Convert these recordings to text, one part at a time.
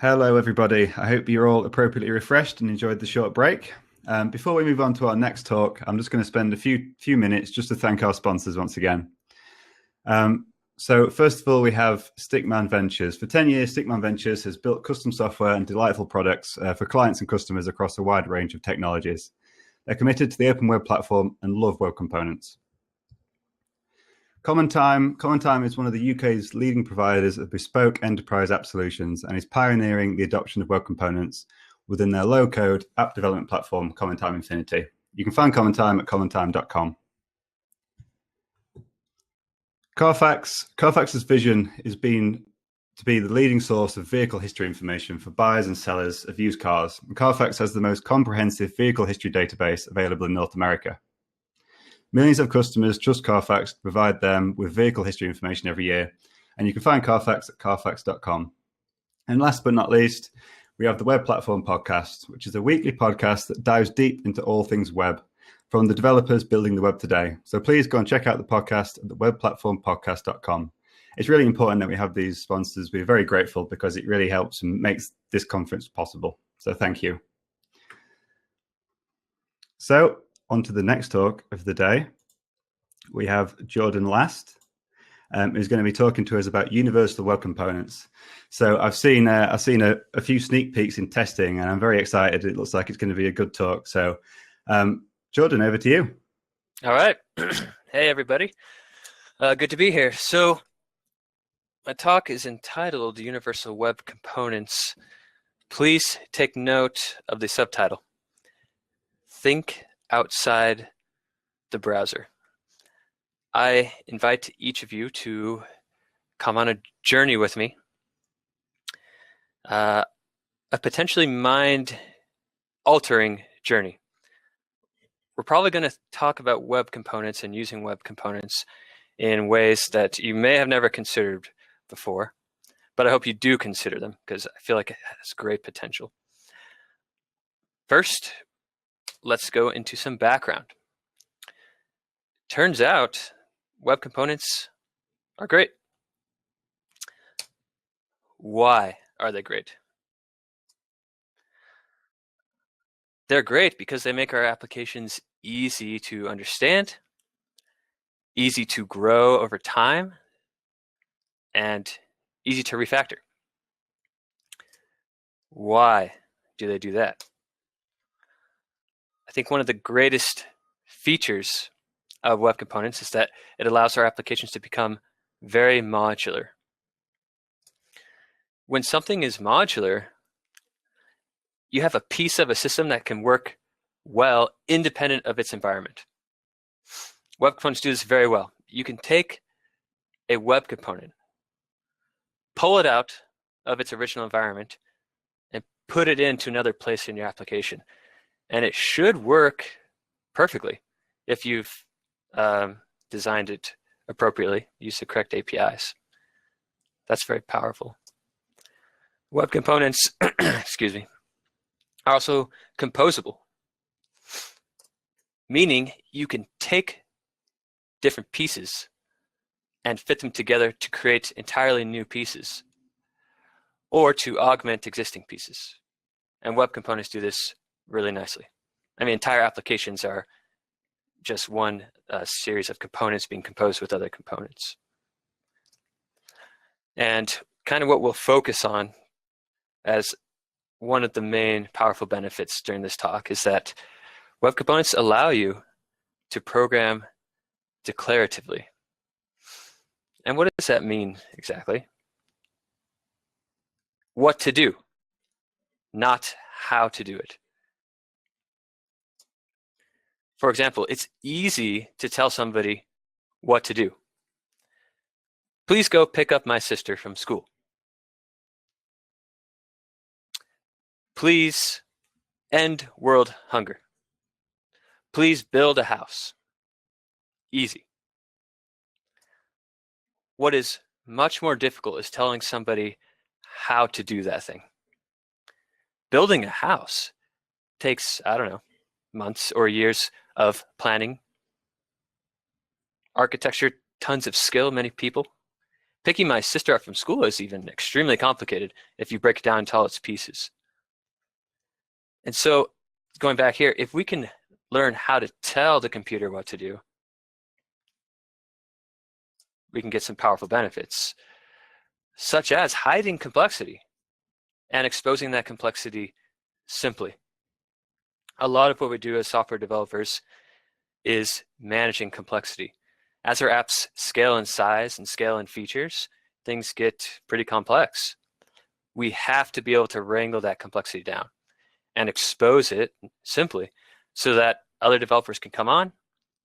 Hello, everybody. I hope you're all appropriately refreshed and enjoyed the short break. Before we move on to our next talk, I'm just going to spend a few minutes just to thank our sponsors once again. So first of all, we have Stickman Ventures. For 10 years, Stickman Ventures has built custom software and delightful products for clients and customers across a wide range of technologies. They're committed to the open web platform and love web components. Common Time is one of the UK's leading providers of bespoke enterprise app solutions and is pioneering the adoption of web components within their low-code app development platform, Common Time Infinity. You can find Common Time at commontime.com. Carfax's vision has been to be the leading source of vehicle history information for buyers and sellers of used cars. And Carfax has the most comprehensive vehicle history database available in North America. Millions of customers trust Carfax to provide them with vehicle history information every year, and you can find Carfax at carfax.com. And last but not least, we have the Web Platform Podcast, which is a weekly podcast that dives deep into all things web, from the developers building the web today. So please go and check out the podcast at the webplatformpodcast.com. It's really important that we have these sponsors. We're very grateful because it really helps and makes this conference possible. So thank you. So on to the next talk of the day. We have Jordan Last, who's going to be talking to us about universal web components. So I've seen a few sneak peeks in testing, and I'm very excited. It looks like it's going to be a good talk. So Jordan, over to you. All right. Hey, everybody. Good to be here. So my talk is entitled Universal Web Components. Please take note of the subtitle. Think outside the browser. I invite each of you to come on a journey with me, a potentially mind-altering journey. We're probably going to talk about web components and using web components in ways that you may have never considered before, but I hope you do consider them because I feel like it has great potential. First, let's go into some background. Turns out web components are great. Why are they great? They're great because they make our applications easy to understand, easy to grow over time, and easy to refactor. Why do they do that? I think one of the greatest features of web components is that it allows our applications to become very modular. When something is modular, you have a piece of a system that can work well independent of its environment. Web components do this very well. You can take a web component, pull it out of its original environment, and put it into another place in your application. And it should work perfectly if you've designed it appropriately, use the correct APIs. That's very powerful. Web components, excuse me, are also composable, meaning you can take different pieces and fit them together to create entirely new pieces or to augment existing pieces. And web components do this really nicely. I mean, entire applications are just one series of components being composed with other components. And kind of what we'll focus on as one of the main powerful benefits during this talk is that web components allow you to program declaratively. And what does that mean exactly? What to do, not how to do it. For example, it's easy to tell somebody what to do. Please go pick up my sister from school. Please end world hunger. Please build a house. Easy. What is much more difficult is telling somebody how to do that thing. Building a house takes, I don't know, months or years of planning, architecture, tons of skill, many people. Picking my sister up from school is even extremely complicated if you break it down into all its pieces. And so going back here, if we can learn how to tell the computer what to do, we can get some powerful benefits, such as hiding complexity and exposing that complexity simply. A lot of what we do as software developers is managing complexity. As our apps scale in size and scale in features, things get pretty complex. We have to be able to wrangle that complexity down and expose it simply so that other developers can come on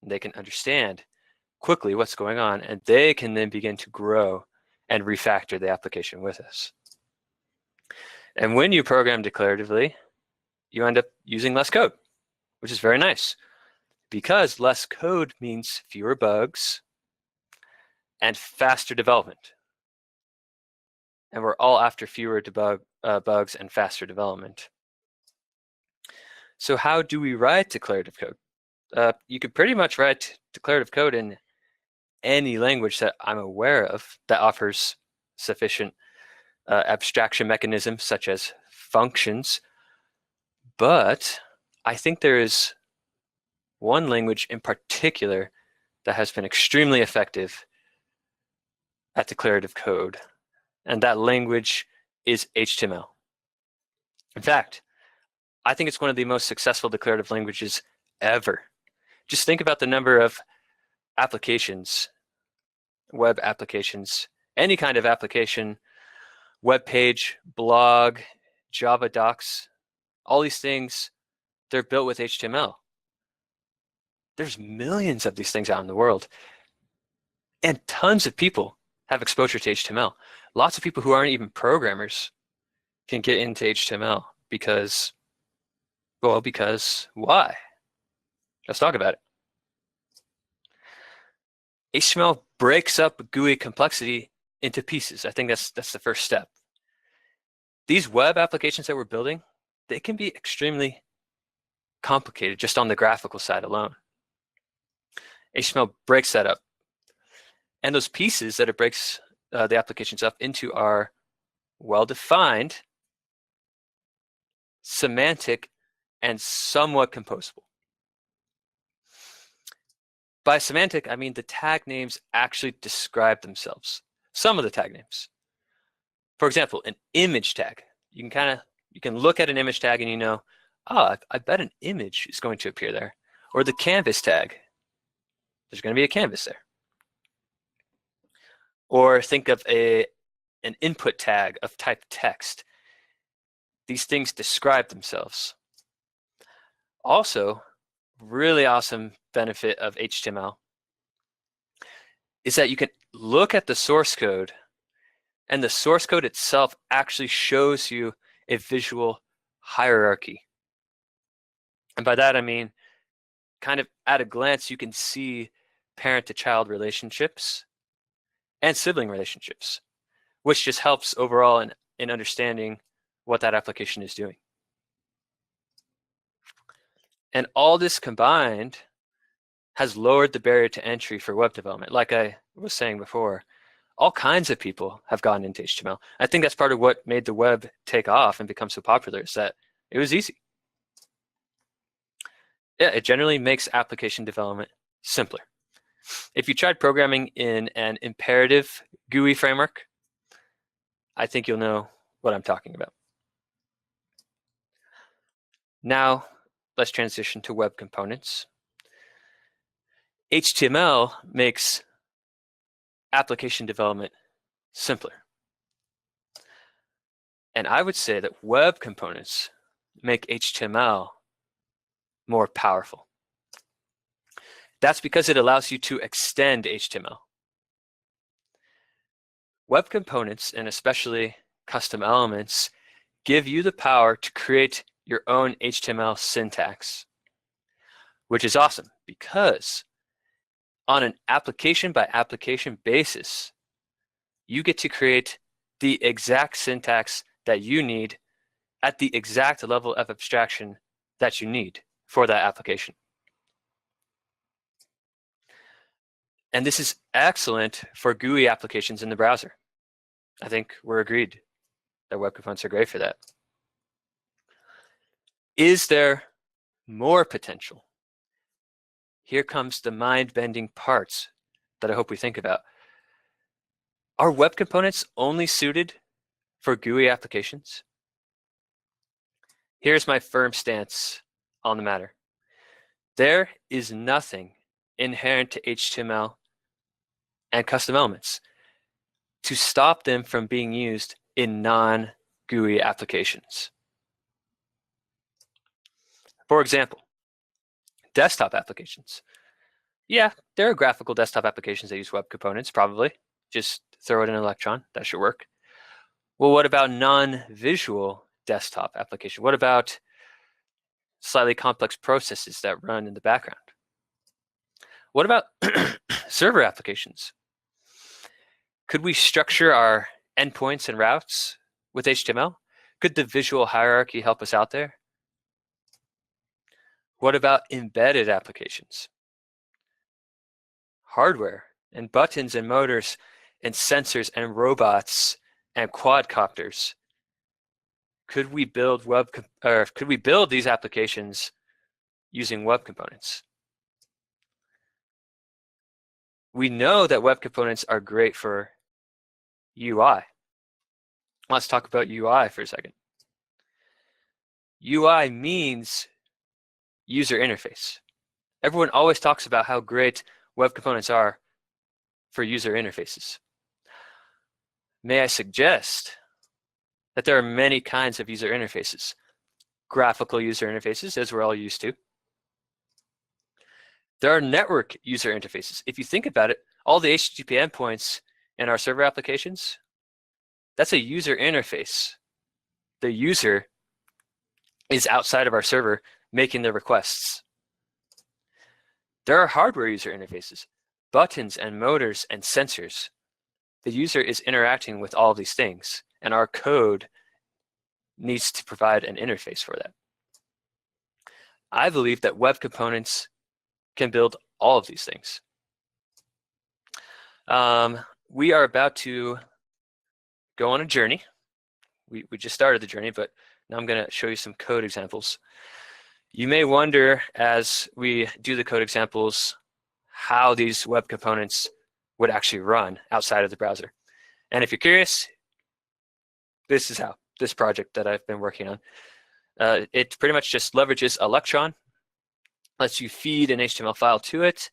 and they can understand quickly what's going on, and they can then begin to grow and refactor the application with us. And when you program declaratively, you end up using less code, which is very nice, because less code means fewer bugs and faster development. And we're all after fewer bugs and faster development. So how do we write declarative code? You could pretty much write declarative code in any language that I'm aware of that offers sufficient abstraction mechanisms such as functions. But I think there is one language in particular that has been extremely effective at declarative code, and that language is HTML. In fact, I think it's one of the most successful declarative languages ever. Just think about the number of applications, web applications, any kind of application, web page, blog, Java docs, all these things, they're built with HTML. There's millions of these things out in the world, and tons of people have exposure to HTML. Lots of people who aren't even programmers can get into HTML because why? Let's talk about it. HTML breaks up GUI complexity into pieces. I think that's the first step. These web applications that we're building, they can be extremely complicated just on the graphical side alone. HTML breaks that up. And those pieces that it breaks the applications up into are well-defined, semantic, and somewhat composable. By semantic, I mean the tag names actually describe themselves. Some of the tag names. For example, an image tag. You can look at an image tag and you know, I bet an image is going to appear there. Or the canvas tag. There's going to be a canvas there. Or think of an input tag of type text. These things describe themselves. Also, really awesome benefit of HTML is that you can look at the source code, and the source code itself actually shows you a visual hierarchy. And by that I mean, kind of at a glance, you can see parent-to-child relationships and sibling relationships, which just helps overall in understanding what that application is doing. And all this combined has lowered the barrier to entry for web development. Like I was saying before, all kinds of people have gotten into HTML. I think that's part of what made the web take off and become so popular, is that it was easy. Yeah, it generally makes application development simpler. If you tried programming in an imperative GUI framework, I think you'll know what I'm talking about. Now, let's transition to web components. HTML makes application development simpler. And I would say that web components make HTML more powerful. That's because it allows you to extend HTML. Web components, and especially custom elements, give you the power to create your own HTML syntax, which is awesome because on an application by application basis, you get to create the exact syntax that you need at the exact level of abstraction that you need for that application. And this is excellent for GUI applications in the browser. I think we're agreed that web components are great for that. Is there more potential? Here comes the mind-bending parts that I hope we think about. Are web components only suited for GUI applications? Here's my firm stance on the matter. There is nothing inherent to HTML and custom elements to stop them from being used in non-GUI applications. For example, desktop applications. Yeah, there are graphical desktop applications that use web components, probably. Just throw it in an Electron, that should work. Well, what about non-visual desktop application? What about slightly complex processes that run in the background? What about server applications? Could we structure our endpoints and routes with HTML? Could the visual hierarchy help us out there? What about embedded applications? Hardware and buttons and motors and sensors and robots and quadcopters. Could we build these applications using web components? We know that web components are great for UI. Let's talk about UI for a second. UI means user interface. Everyone always talks about how great web components are for user interfaces. May I suggest that there are many kinds of user interfaces. Graphical user interfaces, as we're all used to. There are network user interfaces. If you think about it, all the HTTP endpoints in our server applications, that's a user interface. The user is outside of our server making the requests. There are hardware user interfaces, buttons and motors and sensors. The user is interacting with all of these things, and our code needs to provide an interface for that. I believe that web components can build all of these things. We are about to go on a journey. We just started the journey, but now I'm going to show you some code examples. You may wonder, as we do the code examples, how these web components would actually run outside of the browser. And if you're curious, this is how, this project that I've been working on. It pretty much just leverages Electron, lets you feed an HTML file to it,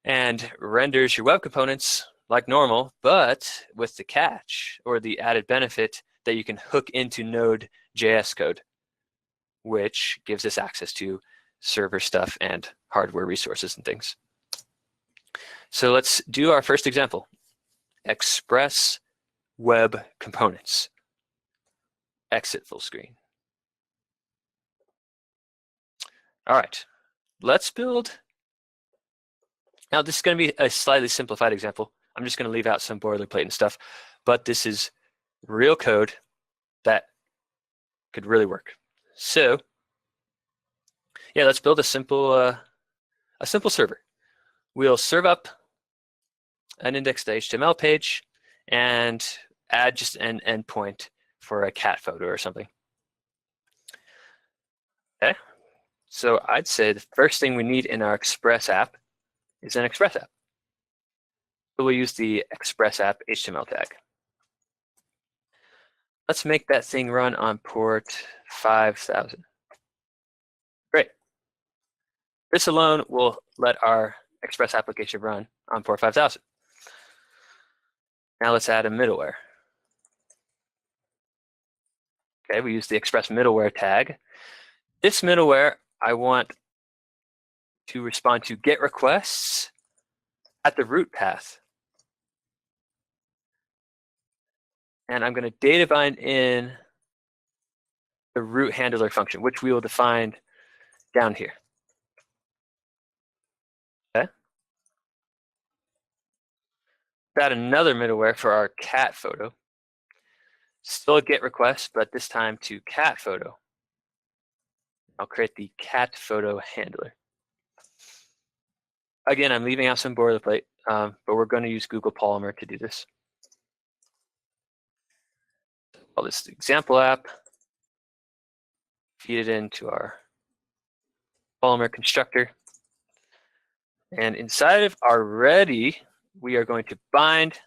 and renders your web components like normal, but with the catch or the added benefit that you can hook into Node.js code, which gives us access to server stuff and hardware resources and things. So let's do our first example. Express web components. Exit full screen. All right, let's build. Now this is going to be a slightly simplified example. I'm just going to leave out some boilerplate and stuff, but this is real code that could really work. So yeah, let's build a simple server. We'll serve up an index.html page and add just an endpoint for a cat photo or something. Okay, so I'd say the first thing we need in our Express app is an Express app. So we'll use the Express app HTML tag. Let's make that thing run on port 5000. Great. This alone will let our Express application run on port 5000. Now let's add a middleware. Okay, we use the Express middleware tag. This middleware, I want to respond to GET requests at the root path. And I'm going to data bind in the root handler function, which we will define down here. Okay. Add another middleware for our cat photo. Still a GET request, but this time to cat photo. I'll create the cat photo handler. Again, I'm leaving out some boilerplate. but we're going to use Google Polymer to do this. Call this the example app, feed it into our Polymer constructor, and inside of our ready, we are going to bind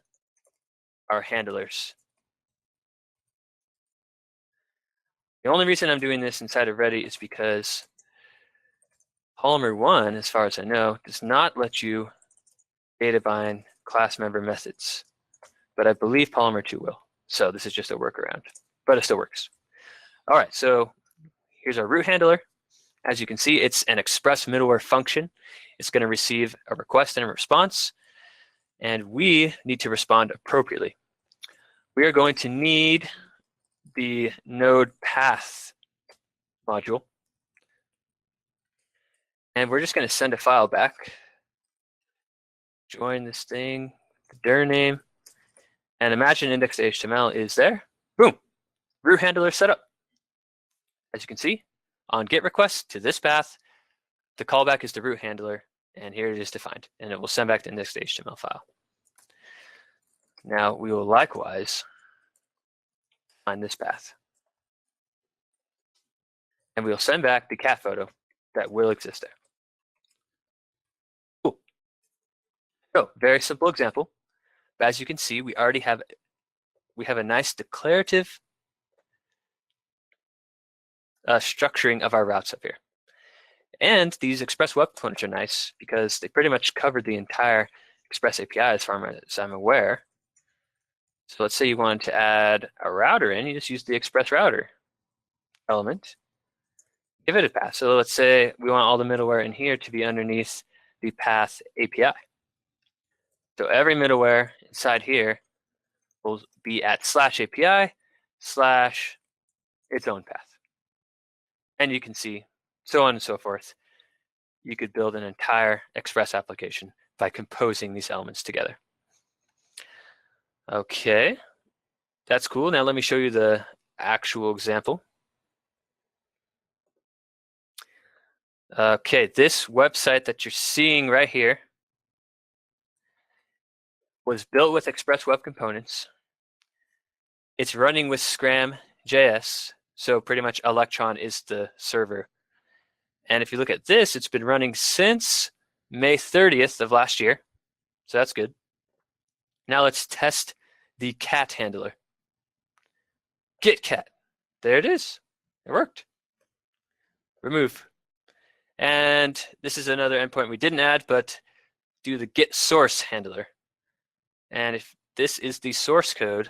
our handlers. The only reason I'm doing this inside of ready is because Polymer 1, as far as I know, does not let you data bind class member methods, but I believe Polymer 2 will. So this is just a workaround, but it still works. All right, so here's our root handler. As you can see, it's an express middleware function. It's going to receive a request and a response, and we need to respond appropriately. We are going to need the node path module, and we're just going to send a file back. Join this thing, the dir name, and imagine index.html is there. Boom, root handler set up. As you can see, on GET request to this path, the callback is the root handler, and here it is defined, and it will send back the index.html file. Now we will likewise find this path, and we will send back the cat photo that will exist there. Cool. So very simple example, but as you can see, we already have a nice declarative structuring of our routes up here. And these Express Web Components are nice because they pretty much cover the entire Express API as far as I'm aware. So let's say you wanted to add a router in, you just use the Express Router element, give it a path. So let's say we want all the middleware in here to be underneath the path API. So every middleware inside here will be at /API/ its own path. And you can see so on and so forth. You could build an entire Express application by composing these elements together. Okay, that's cool. Now let me show you the actual example. Okay, this website that you're seeing right here was built with Express Web Components. It's running with Scram.js, so pretty much Electron is the server. And if you look at this, it's been running since May 30th of last year, so that's good. Now let's test the cat handler. Get cat. There it is. It worked. Remove. And this is another endpoint we didn't add, but do the get source handler. And if this is the source code,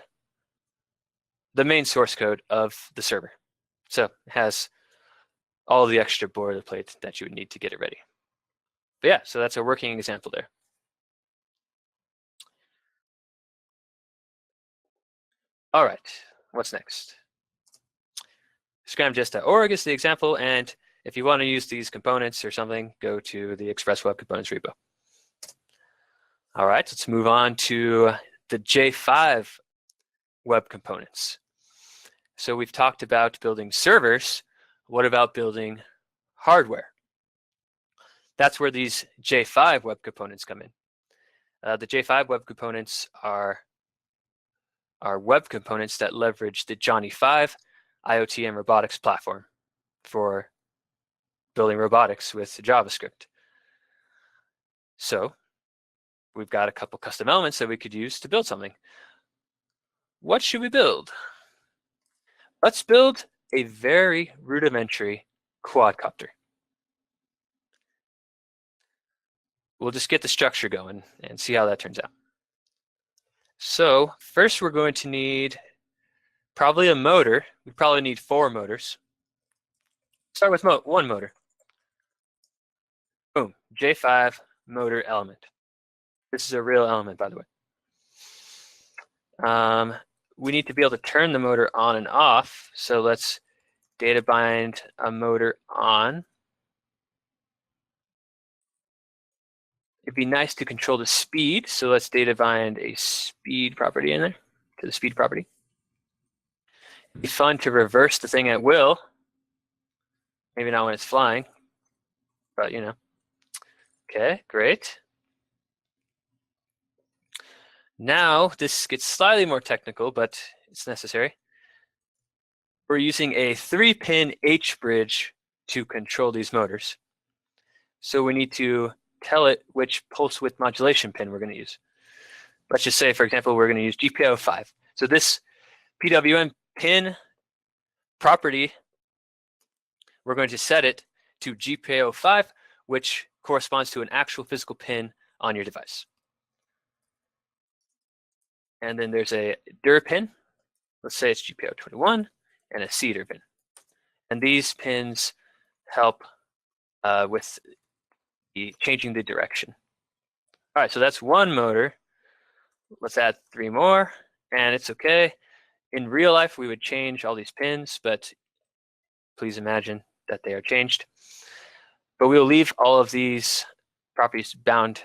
the main source code of the server. So it has all the extra boilerplate that you would need to get it ready. But yeah, so that's a working example there. All right, what's next? Scramjs.org is the example, and if you want to use these components or something, go to the Express Web Components repo. All right, let's move on to the J5 web components. So we've talked about building servers. What about building hardware? That's where these J5 web components come in. The J5 web components are web components that leverage the Johnny 5 IoT and robotics platform for building robotics with JavaScript. So we've got a couple custom elements that we could use to build something. What should we build? Let's build a very rudimentary quadcopter. We'll just get the structure going and see how that turns out. So first we're going to need probably a motor. We probably need 4 motors. Start with one motor. Boom, J5 motor element. This is a real element, by the way. We need to be able to turn the motor on and off. So let's data bind a motor on. It'd be nice to control the speed. So let's data bind a speed property in there to the speed property. It'd be fun to reverse the thing at will. Maybe not when it's flying, but you know. Okay, great. Now, this gets slightly more technical, but it's necessary. We're using a 3-pin H-bridge to control these motors. So we need to tell it which pulse width modulation pin we're going to use. Let's just say, for example, we're going to use GPIO 5. So this PWM pin property, we're going to set it to GPIO 5, which corresponds to an actual physical pin on your device. And then there's a dir pin. Let's say it's GPIO 21 and a CDIR pin. And these pins help with changing the direction. All right, so that's one motor. Let's add 3 more, and it's okay. In real life, we would change all these pins, but please imagine that they are changed. But we'll leave all of these properties bound,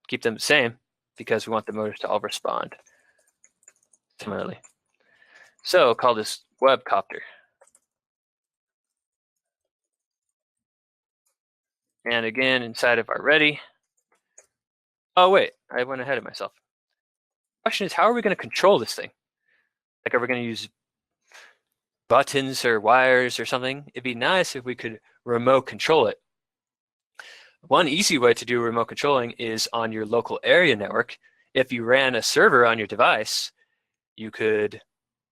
keep them the same, because we want the motors to all respond similarly. So call this Quadcopter. And again, inside of our ready. Oh, wait, I went ahead of myself. The question is, how are we going to control this thing? Like, are we going to use buttons or wires or something? It'd be nice if we could remote control it. One easy way to do remote controlling is on your local area network. If you ran a server on your device, you could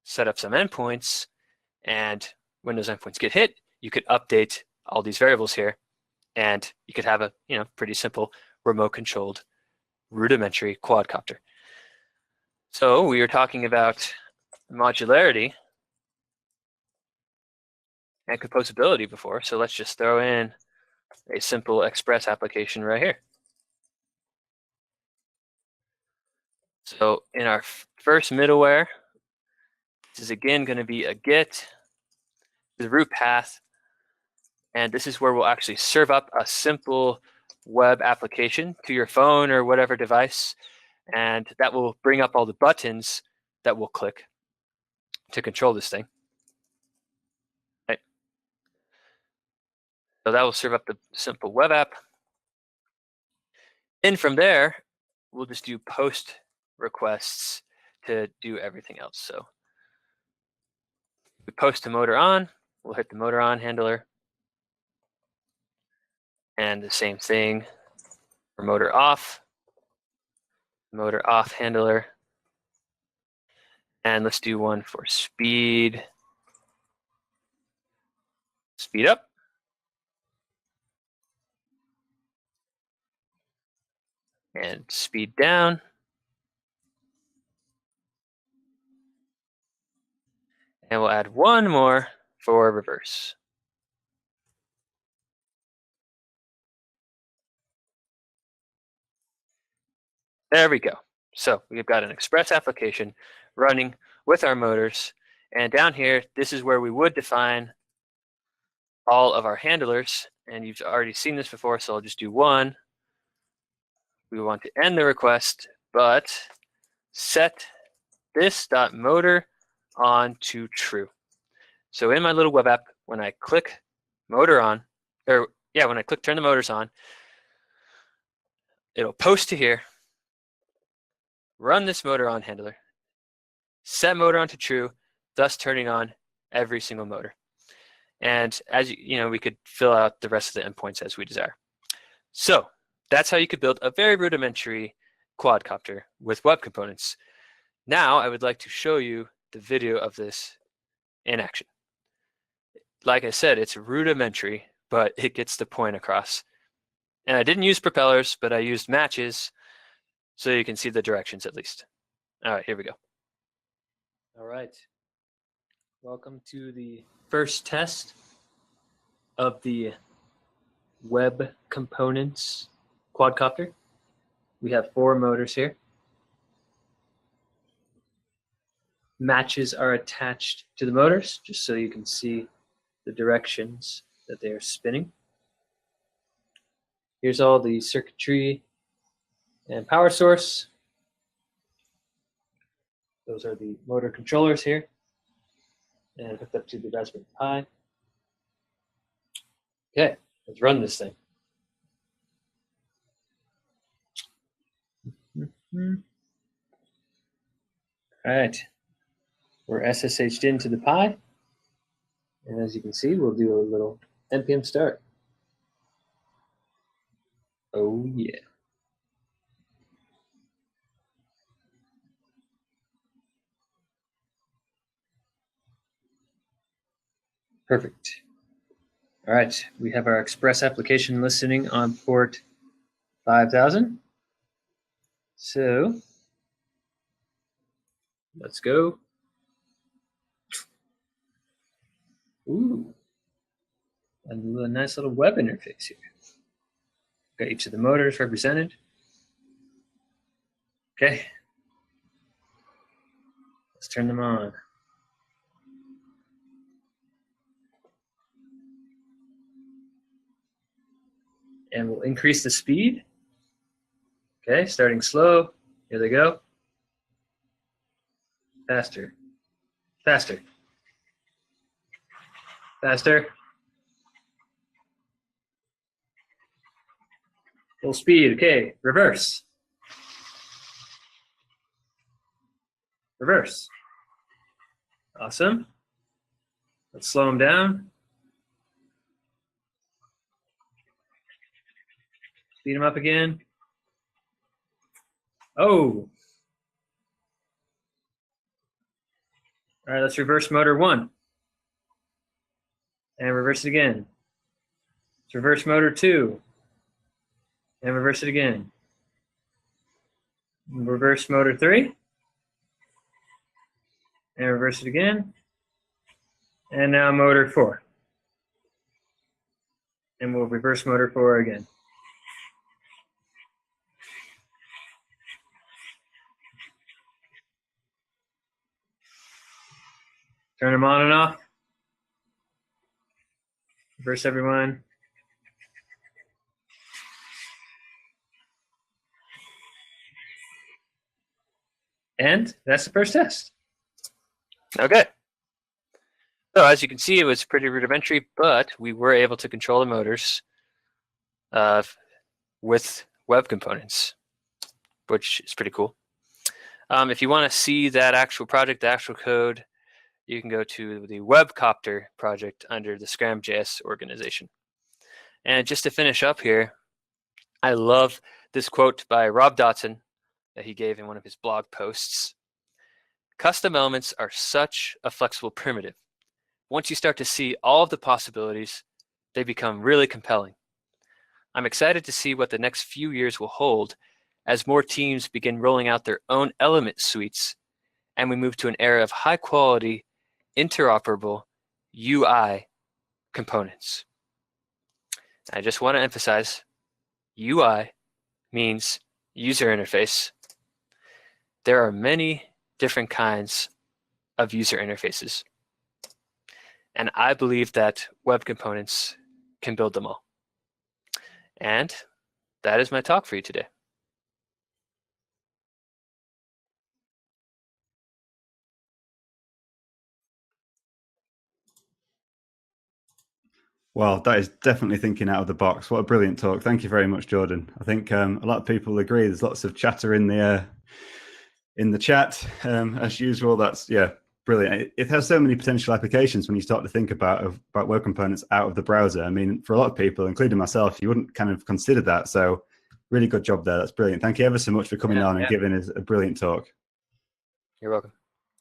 set up some endpoints, and when those endpoints get hit, you could update all these variables here, and you could have a pretty simple remote controlled rudimentary quadcopter. So we were talking about modularity and composability before, so let's just throw in a simple express application right here. So in our first middleware, this is again going to be a get to the root path, and this is where we'll actually serve up a simple web application to your phone or whatever device, and that will bring up all the buttons that we'll click to control this thing. Right. So that will serve up the simple web app. And from there, we'll just do post requests to do everything else. So we post a motor on, we'll hit the motor on handler. And the same thing for motor off handler. And let's do one for speed up. And speed down. And we'll add one more for reverse. There we go. So we've got an express application running with our motors. And down here, this is where we would define all of our handlers. And you've already seen this before, so I'll just do one. We want to end the request, but set this.motor on to true. So in my little web app, when I click motor on, when I click turn the motors on, it'll post to here, run this motor on handler, set motor on to true, thus turning on every single motor. And as we could fill out the rest of the endpoints as we desire. So that's how you could build a very rudimentary quadcopter with web components. Now I would like to show you the video of this in action. Like I said, it's rudimentary, but it gets the point across. And I didn't use propellers, but I used matches so you can see the directions at least. All right, here we go. All right. Welcome to the first test of the web components quadcopter. We have 4 motors here. Matches are attached to the motors, just so you can see the directions that they are spinning. Here's all the circuitry and power source. Those are the motor controllers here, and hooked up to the Raspberry Pi. Okay, let's run this thing. All right, we're SSH'd into the Pi, and as you can see, we'll do a little npm start. Oh yeah. Perfect. All right, we have our Express application listening on port 5000. So let's go. Ooh, a nice little web interface here. Got each of the motors represented. Okay, let's turn them on. And we'll increase the speed. Okay, starting slow. Here they go. Faster. Faster. Faster. Full speed. Okay, reverse. Reverse. Awesome. Let's slow them down. Speed them up again. Oh. All right, let's reverse motor 1. And reverse it again. Let's reverse motor 2. And reverse it again. Reverse motor 3. And reverse it again. And now motor 4. And we'll reverse motor 4 again. Turn them on and off. Reverse everyone. And that's the first test. Okay. So as you can see, it was pretty rudimentary, but we were able to control the motors with web components, which is pretty cool. If you want to see that actual project, the actual code, you can go to the Quadcopter project under the Scram.js organization. And just to finish up here, I love this quote by Rob Dotson that he gave in one of his blog posts. Custom elements are such a flexible primitive. Once you start to see all of the possibilities, they become really compelling. I'm excited to see what the next few years will hold as more teams begin rolling out their own element suites and we move to an era of high quality, interoperable UI components. I just want to emphasize, UI means user interface. There are many different kinds of user interfaces, and I believe that web components can build them all. And that is my talk for you today. Well, that is definitely thinking out of the box. What a brilliant talk. Thank you very much, Jordan. I think a lot of people agree. There's lots of chatter in the chat. As usual, that's, yeah, brilliant. It has so many potential applications when you start to think about web components out of the browser. I mean, for a lot of people, including myself, you wouldn't kind of consider that. So really good job there. That's brilliant. Thank you ever so much for coming on and giving us a brilliant talk. You're welcome.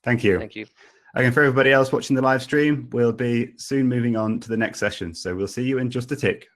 Thank you. Thank you. Again, for everybody else watching the live stream, we'll be soon moving on to the next session. So we'll see you in just a tick.